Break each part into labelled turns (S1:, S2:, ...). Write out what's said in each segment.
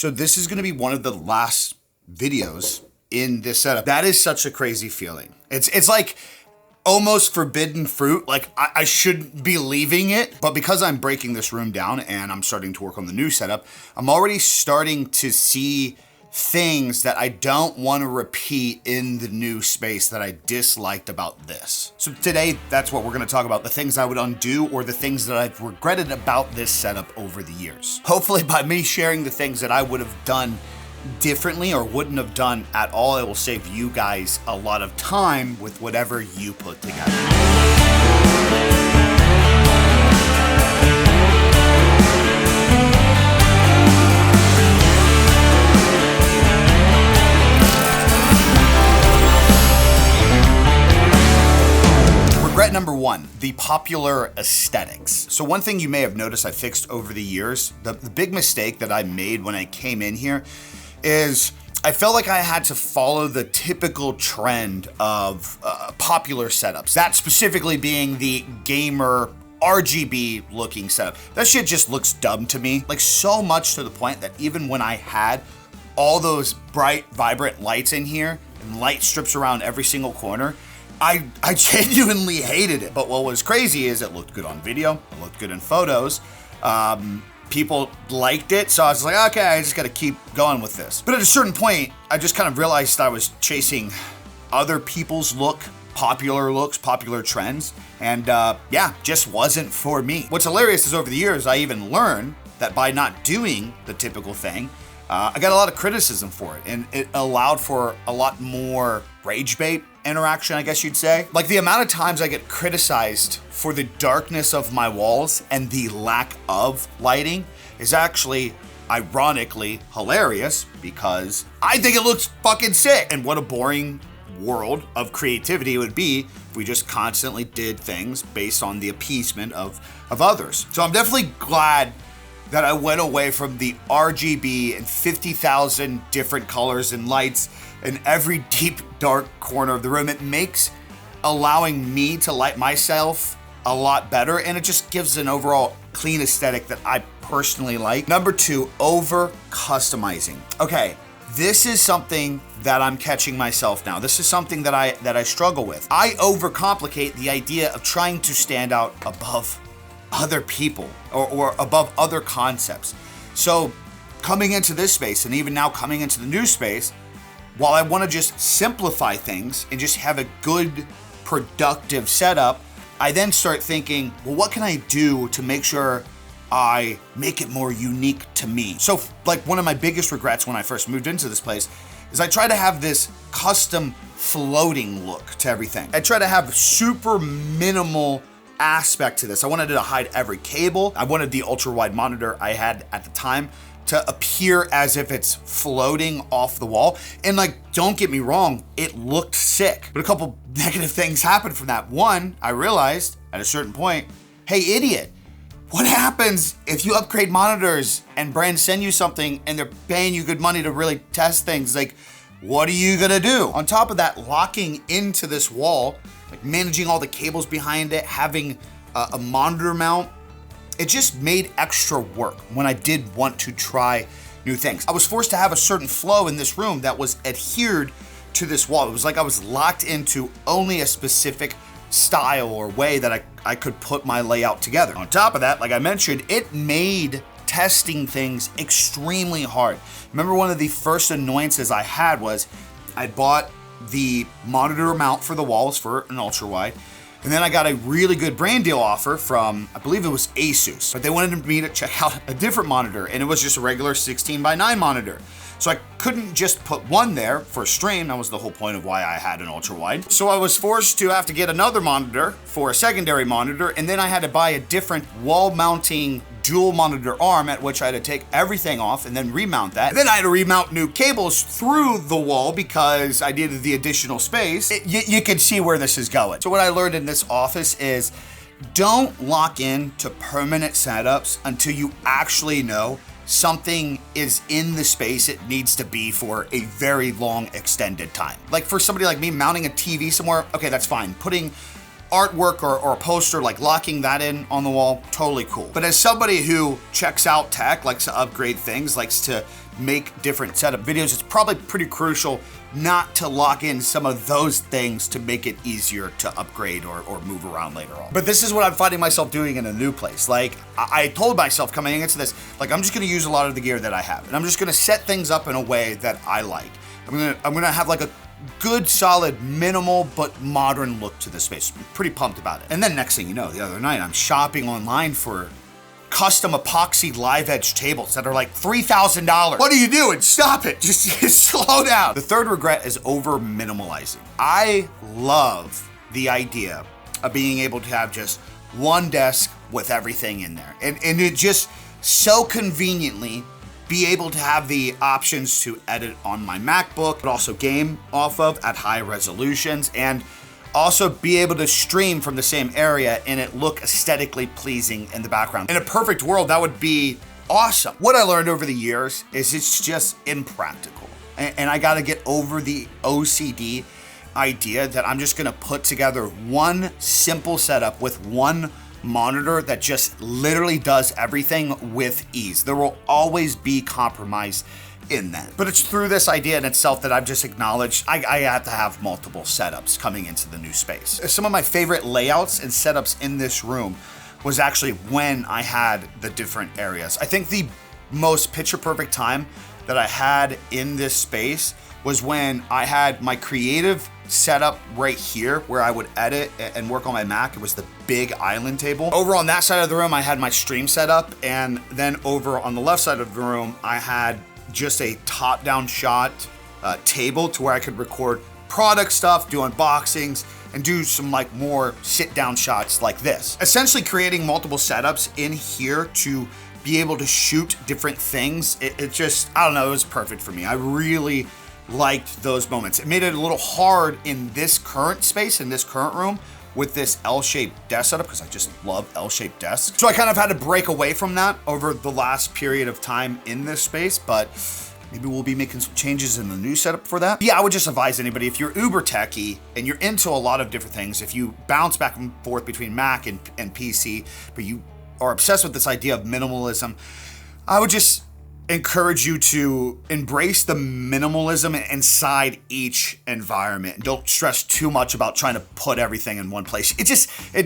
S1: So this is gonna be one of the last videos in this setup. That is such a crazy feeling. It's like almost forbidden fruit. Like I shouldn't be leaving it, but because I'm breaking this room down and I'm starting to work on the new setup, I'm already starting to see things that I don't want to repeat in the new space that I disliked about this. So today, that's what we're gonna talk about, the things I would undo or the things that I've regretted about this setup over the years. Hopefully by me sharing the things that I would have done differently or wouldn't have done at all, it will save you guys a lot of time with whatever you put together. Regret number one, the popular aesthetics. So one thing you may have noticed I fixed over the years, the big mistake that I made when I came in here is I felt like I had to follow the typical trend of popular setups. That specifically being the gamer RGB looking setup. That shit just looks dumb to me. Like so much to the point that even when I had all those bright, vibrant lights in here and light strips around every single corner, I genuinely hated it. But what was crazy is it looked good on video, it looked good in photos. People liked it, so I was like, okay, I just gotta keep going with this. But at a certain point, I just kind of realized I was chasing other people's popular looks, popular trends, and yeah, just wasn't for me. What's hilarious is over the years, I even learned that by not doing the typical thing, I got a lot of criticism for it, and it allowed for a lot more rage bait interaction, I guess you'd say. Like the amount of times I get criticized for the darkness of my walls and the lack of lighting is actually ironically hilarious because I think it looks fucking sick. And what a boring world of creativity it would be if we just constantly did things based on the appeasement of others. So I'm definitely glad that I went away from the RGB and 50,000 different colors and lights in every deep, dark corner of the room. It makes allowing me to light myself a lot better, and it just gives an overall clean aesthetic that I personally like. Number two, over customizing. Okay, this is something that I'm catching myself now. This is something that I struggle with. I overcomplicate the idea of trying to stand out above other people or above other concepts. So coming into this space and even now coming into the new space, while I want to just simplify things and just have a good, productive setup, I then start thinking, well, what can I do to make sure I make it more unique to me? So like one of my biggest regrets when I first moved into this place is I try to have this custom floating look to everything. I try to have super minimal aspect to this. I wanted to hide every cable. I wanted the ultra wide monitor I had at the time to appear as if it's floating off the wall. And like, don't get me wrong, it looked sick. But a couple negative things happened from that. One, I realized at a certain point, hey idiot, what happens if you upgrade monitors and brands send you something and they're paying you good money to really test things? Like, what are you gonna do? On top of that, locking into this wall, like managing all the cables behind it, having a monitor mount, it just made extra work when I did want to try new things. I was forced to have a certain flow in this room that was adhered to this wall. It was like I was locked into only a specific style or way that I could put my layout together. On top of that, like I mentioned, it made testing things extremely hard. Remember, one of the first annoyances I had was I bought the monitor mount for the walls for an ultra wide, and then I got a really good brand deal offer from, I believe it was Asus, but they wanted me to check out a different monitor, and it was just a regular 16:9 monitor. So I couldn't just put one there for a stream. That was the whole point of why I had an ultra wide. So I was forced to have to get another monitor for a secondary monitor, and then I had to buy a different wall mounting dual monitor arm, at which I had to take everything off and then remount that. And then I had to remount new cables through the wall because I needed the additional space. You can see where this is going. So what I learned in this office is don't lock in to permanent setups until you actually know something is in the space it needs to be for a very long extended time. Like for somebody like me, mounting a TV somewhere, okay, that's fine. Putting artwork or a poster, like locking that in on the wall, totally cool. But as somebody who checks out tech, likes to upgrade things, likes to make different setup videos, it's probably pretty crucial not to lock in some of those things to make it easier to upgrade or move around later on. But this is what I'm finding myself doing in a new place. Like, I told myself coming into this, like, I'm just gonna use a lot of the gear that I have, and I'm just gonna set things up in a way that I like. I'm gonna have like a good, solid, minimal, but modern look to this space. I'm pretty pumped about it. And then next thing you know, the other night, I'm shopping online for custom epoxy live edge tables that are like $3,000. What are you doing? Stop it. Just slow down. The third regret is over minimalizing. I love the idea of being able to have just one desk with everything in there. And it just so conveniently be able to have the options to edit on my MacBook, but also game off of at high resolutions, and also be able to stream from the same area and it look aesthetically pleasing in the background. In a perfect world, that would be awesome. What I learned over the years is it's just impractical. And I gotta get over the OCD idea that I'm just gonna put together one simple setup with one monitor that just literally does everything with ease. There will always be compromise in that. But it's through this idea in itself that I've just acknowledged I have to have multiple setups coming into the new space. Some of my favorite layouts and setups in this room was actually when I had the different areas. I think the most picture perfect time that I had in this space was when I had my creative setup right here where I would edit and work on my Mac. It was the big island table. Over on that side of the room, I had my stream setup, and then over on the left side of the room, I had just a top-down shot table to where I could record product stuff, do unboxings, and do some like more sit-down shots like this. Essentially creating multiple setups in here to be able to shoot different things. It just, I don't know, it was perfect for me. I really liked those moments. It made it a little hard in this current space, in this current room, with this L-shaped desk setup, because I just love L-shaped desks. So I kind of had to break away from that over the last period of time in this space, but maybe we'll be making some changes in the new setup for that. Yeah, I would just advise anybody, if you're uber techie and you're into a lot of different things, if you bounce back and forth between Mac and PC, but you are obsessed with this idea of minimalism, I would just encourage you to embrace the minimalism inside each environment. Don't stress too much about trying to put everything in one place. It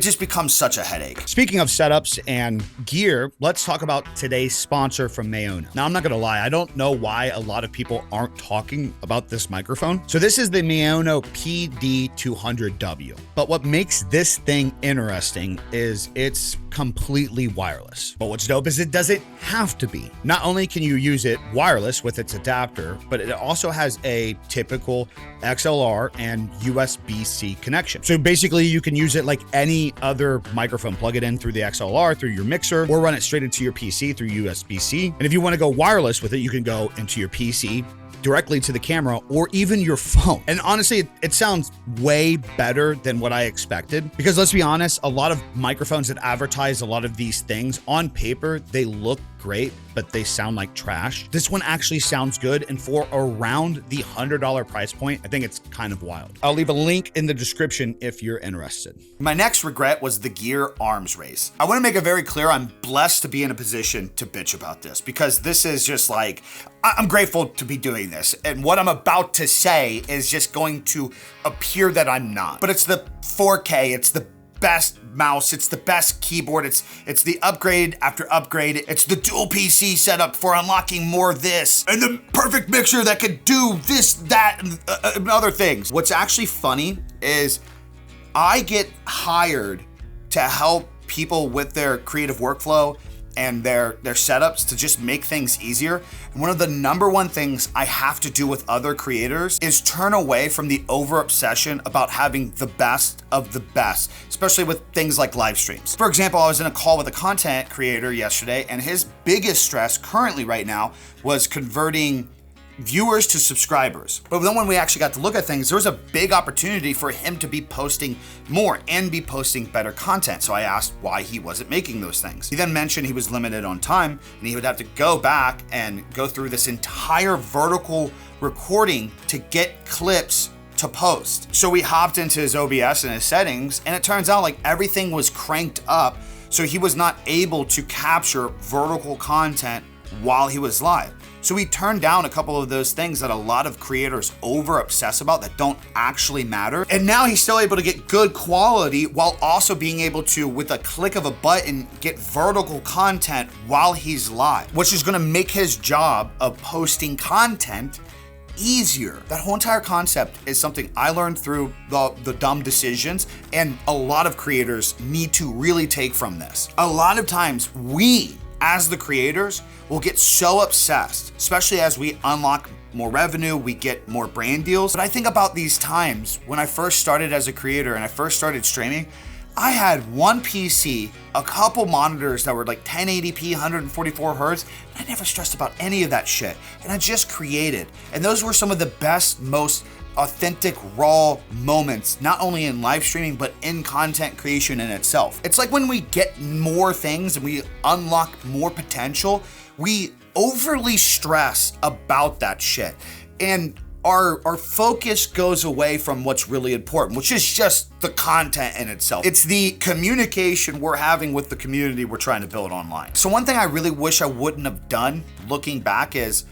S1: just becomes such a headache. Speaking of setups and gear, let's talk about today's sponsor from Mayono. Now, I'm not gonna lie, I don't know why a lot of people aren't talking about this microphone. So this is the Mayono PD200W. But what makes this thing interesting is it's completely wireless. But what's dope is it doesn't have to be. Not only can you use it wireless with its adapter, but it also has a typical XLR and USB-C connection. So basically you can use it like any other microphone, plug it in through the XLR, through your mixer, or run it straight into your PC through USB-C. And if you want to go wireless with it, you can go into your PC, directly to the camera, or even your phone. And honestly, it sounds way better than what I expected, because let's be honest, a lot of microphones that advertise a lot of these things on paper, they look great, but they sound like trash. This one actually sounds good, and for around the $100 price point, I think it's kind of wild. I'll leave a link in the description if you're interested. My next regret was the gear arms race. I want to make it very clear, I'm blessed to be in a position to bitch about this, because this is just like, I'm grateful to be doing this, and what I'm about to say is just going to appear that I'm not. But it's the 4K, it's the best mouse, it's the best keyboard, it's the upgrade after upgrade, it's the dual PC setup for unlocking more of this, and the perfect mixer that could do this, that, and other things. What's actually funny is I get hired to help people with their creative workflow and their setups to just make things easier. And one of the number one things I have to do with other creators is turn away from the over obsession about having the best of the best, especially with things like live streams. For example, I was in a call with a content creator yesterday, and his biggest stress currently right now was converting viewers to subscribers. But then when we actually got to look at things, there was a big opportunity for him to be posting more and be posting better content. So I asked why he wasn't making those things. He then mentioned he was limited on time and he would have to go back and go through this entire vertical recording to get clips to post. So we hopped into his OBS and his settings, and it turns out like everything was cranked up, so he was not able to capture vertical content while he was live. So he turned down a couple of those things that a lot of creators over obsess about that don't actually matter. And now he's still able to get good quality while also being able to, with a click of a button, get vertical content while he's live, which is gonna make his job of posting content easier. That whole entire concept is something I learned through the dumb decisions, and a lot of creators need to really take from this. A lot of times we, as the creators, will get so obsessed, especially as we unlock more revenue, we get more brand deals. But I think about these times when I first started as a creator and I first started streaming, I had one PC, a couple monitors that were like 1080p, 144 hertz, and I never stressed about any of that shit. And I just created. And those were some of the best, most authentic, raw moments, not only in live streaming, but in content creation in itself. It's like when we get more things and we unlock more potential, we overly stress about that shit. And our focus goes away from what's really important, which is just the content in itself. It's the communication we're having with the community we're trying to build online. So one thing I really wish I wouldn't have done looking back is,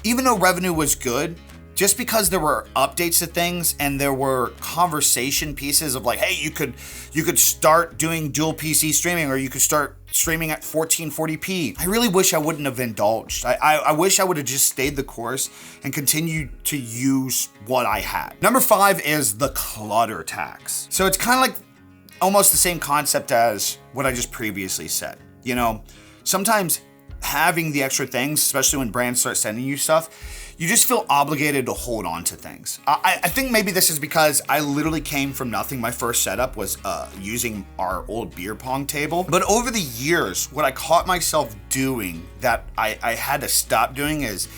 S1: even though revenue was good, just because there were updates to things and there were conversation pieces of like, hey, you could start doing dual PC streaming, or you could start streaming at 1440p. I really wish I wouldn't have indulged. I wish I would have just stayed the course and continued to use what I had. Number 5 is the clutter tax. So it's kind of like almost the same concept as what I just previously said. You know, sometimes having the extra things, especially when brands start sending you stuff, you just feel obligated to hold on to things. I think maybe this is because I literally came from nothing. My first setup was using our old beer pong table. But over the years, what I caught myself doing that I had to stop doing is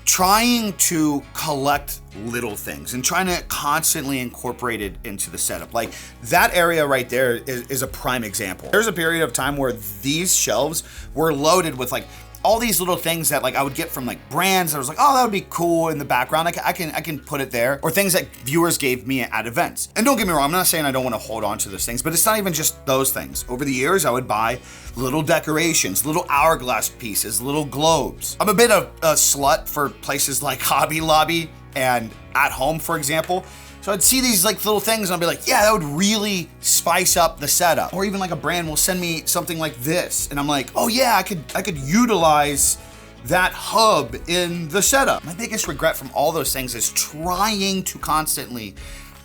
S1: trying to collect little things and trying to constantly incorporate it into the setup. Like that area right there is a prime example. There's a period of time where these shelves were loaded with like all these little things that like I would get from like brands. I was like, oh, that would be cool in the background. I can put it there, or things that viewers gave me at events. And don't get me wrong, I'm not saying I don't want to hold on to those things, but it's not even just those things. Over the years, I would buy little decorations, little hourglass pieces, little globes. I'm a bit of a slut for places like Hobby Lobby and At Home, for example. So I'd see these like little things and I'd be like, yeah, that would really spice up the setup. Or even like a brand will send me something like this, and I'm like, oh yeah, I could utilize that hub in the setup. My biggest regret from all those things is trying to constantly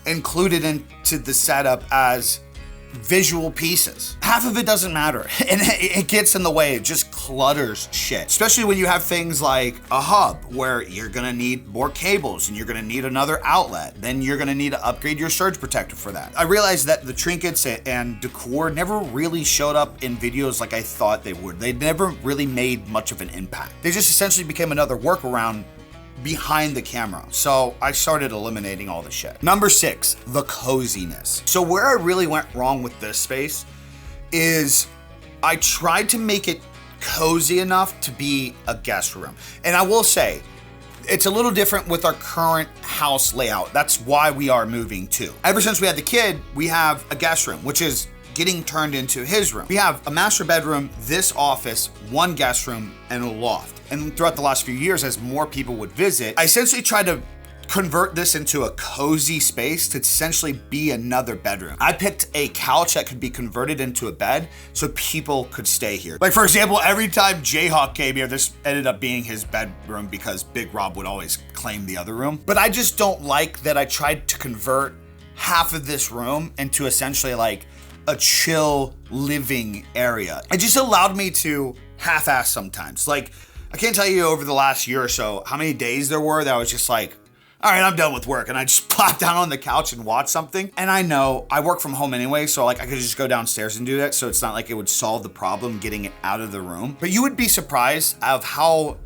S1: include it into the setup as visual pieces. Half of it doesn't matter, and it gets in the way. It just clutters shit, especially when you have things like a hub where you're gonna need more cables and you're gonna need another outlet. Then you're gonna need to upgrade your surge protector for that. I realized that the trinkets and decor never really showed up in videos like I thought they would. They never really made much of an impact. They just essentially became another workaround behind the camera. So I started eliminating all the shit. Number 6, the coziness. So where I really went wrong with this space is I tried to make it cozy enough to be a guest room. And I will say, it's a little different with our current house layout. That's why we are moving too. Ever since we had the kid, we have a guest room, which is getting turned into his room. We have a master bedroom, this office, one guest room, and a loft. And throughout the last few years, as more people would visit, I essentially tried to convert this into a cozy space to essentially be another bedroom. I picked a couch that could be converted into a bed so people could stay here. Like for example, every time Jayhawk came here, this ended up being his bedroom because Big Rob would always claim the other room. But I just don't like that I tried to convert half of this room into essentially like a chill living area. It just allowed me to half-ass sometimes. Like, I can't tell you over the last year or so how many days there were that I was just like, all right, I'm done with work. And I just plop down on the couch and watch something. And I know I work from home anyway, so like I could just go downstairs and do that. So it's not like it would solve the problem getting it out of the room. But you would be surprised of how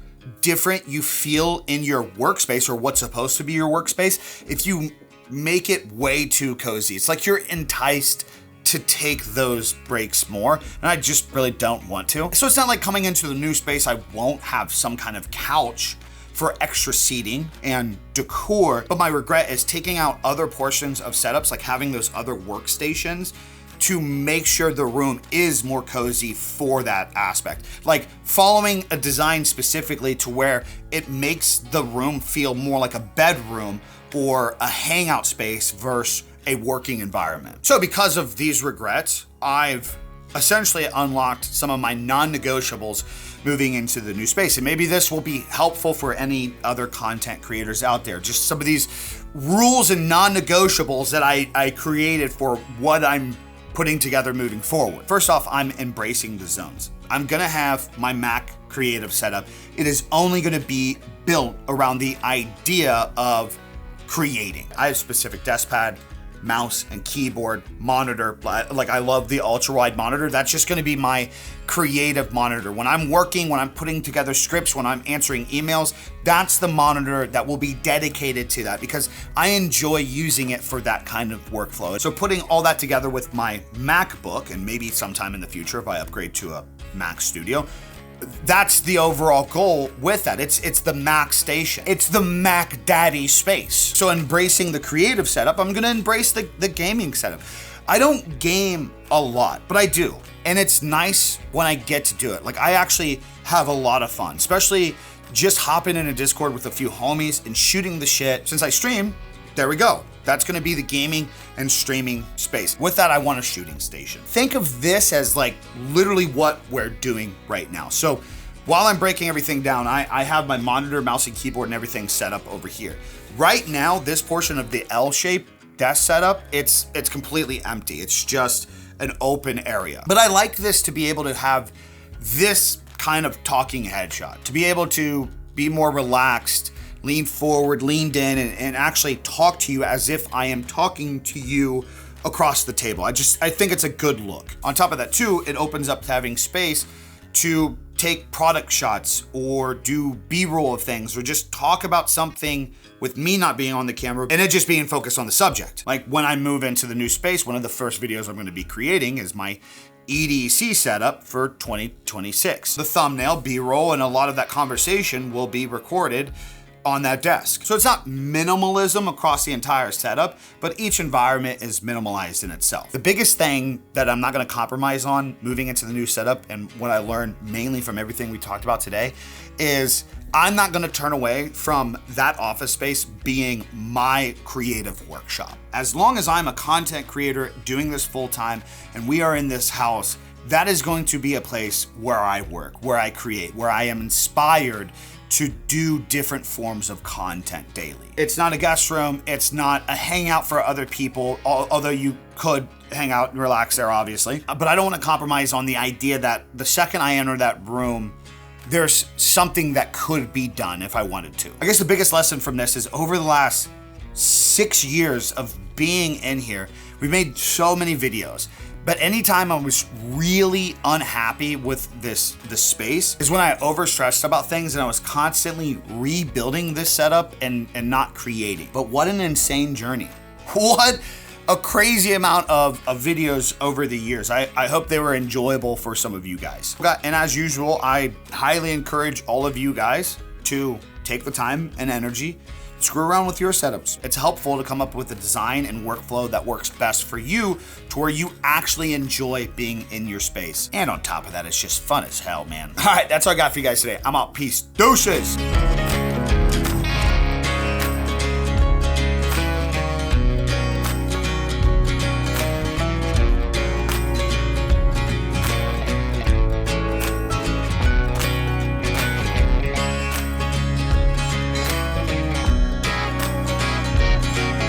S1: different you feel in your workspace, or what's supposed to be your workspace, if you make it way too cozy. It's like you're enticed to take those breaks more, and I just really don't want to. So it's not like coming into the new space, I won't have some kind of couch for extra seating and decor, but my regret is taking out other portions of setups, like having those other workstations to make sure the room is more cozy for that aspect. Like following a design specifically to where it makes the room feel more like a bedroom or a hangout space versus a working environment. So because of these regrets, I've essentially unlocked some of my non-negotiables moving into the new space. And maybe this will be helpful for any other content creators out there. Just some of these rules and non-negotiables that I created for what I'm putting together moving forward. First off, I'm embracing the zones. I'm gonna have my Mac creative setup. It is only gonna be built around the idea of creating. I have specific desk pad, mouse and keyboard, monitor. Like I love the ultra wide monitor. That's just gonna be my creative monitor. When I'm working, when I'm putting together scripts, when I'm answering emails, that's the monitor that will be dedicated to that because I enjoy using it for that kind of workflow. So putting all that together with my MacBook, and maybe sometime in the future if I upgrade to a Mac Studio, that's the overall goal with that. It's the Mac station. It's the Mac Daddy space. So embracing the creative setup, I'm gonna embrace the gaming setup. I don't game a lot, but I do. And it's nice when I get to do it. Like I actually have a lot of fun, especially just hopping in a Discord with a few homies and shooting the shit. Since I stream, there we go. That's gonna be the gaming and streaming space. With that, I want a shooting station. Think of this as like literally what we're doing right now. So while I'm breaking everything down, I have my monitor, mouse, and keyboard and everything set up over here. Right now, this portion of the L-shape desk setup, it's completely empty. It's just an open area. But I like this to be able to have this kind of talking headshot, to be able to be more relaxed, lean forward, leaned in, and actually talk to you as if I am talking to you across the table. I think it's a good look. On top of that too, it opens up to having space to take product shots or do B-roll of things or just talk about something with me not being on the camera and it just being focused on the subject. Like when I move into the new space, one of the first videos I'm gonna be creating is my EDC setup for 2026. The thumbnail, B-roll, and a lot of that conversation will be recorded on that desk. So it's not minimalism across the entire setup, but each environment is minimalized in itself. The biggest thing that I'm not gonna compromise on moving into the new setup, and what I learned mainly from everything we talked about today, is I'm not gonna turn away from that office space being my creative workshop. As long as I'm a content creator doing this full time and we are in this house, that is going to be a place where I work, where I create, where I am inspired to do different forms of content daily. It's not a guest room, it's not a hangout for other people, although you could hang out and relax there, obviously. But I don't wanna compromise on the idea that the second I enter that room, there's something that could be done if I wanted to. I guess the biggest lesson from this is over the last 6 years of being in here, we've made so many videos. But anytime I was really unhappy with this space is when I overstressed about things and I was constantly rebuilding this setup and not creating. But what an insane journey. What a crazy amount of videos over the years. I hope they were enjoyable for some of you guys. And as usual, I highly encourage all of you guys to take the time and energy, screw around with your setups. It's helpful to come up with a design and workflow that works best for you to where you actually enjoy being in your space. And on top of that, it's just fun as hell, man. All right, that's all I got for you guys today. I'm out. Peace. Deuces.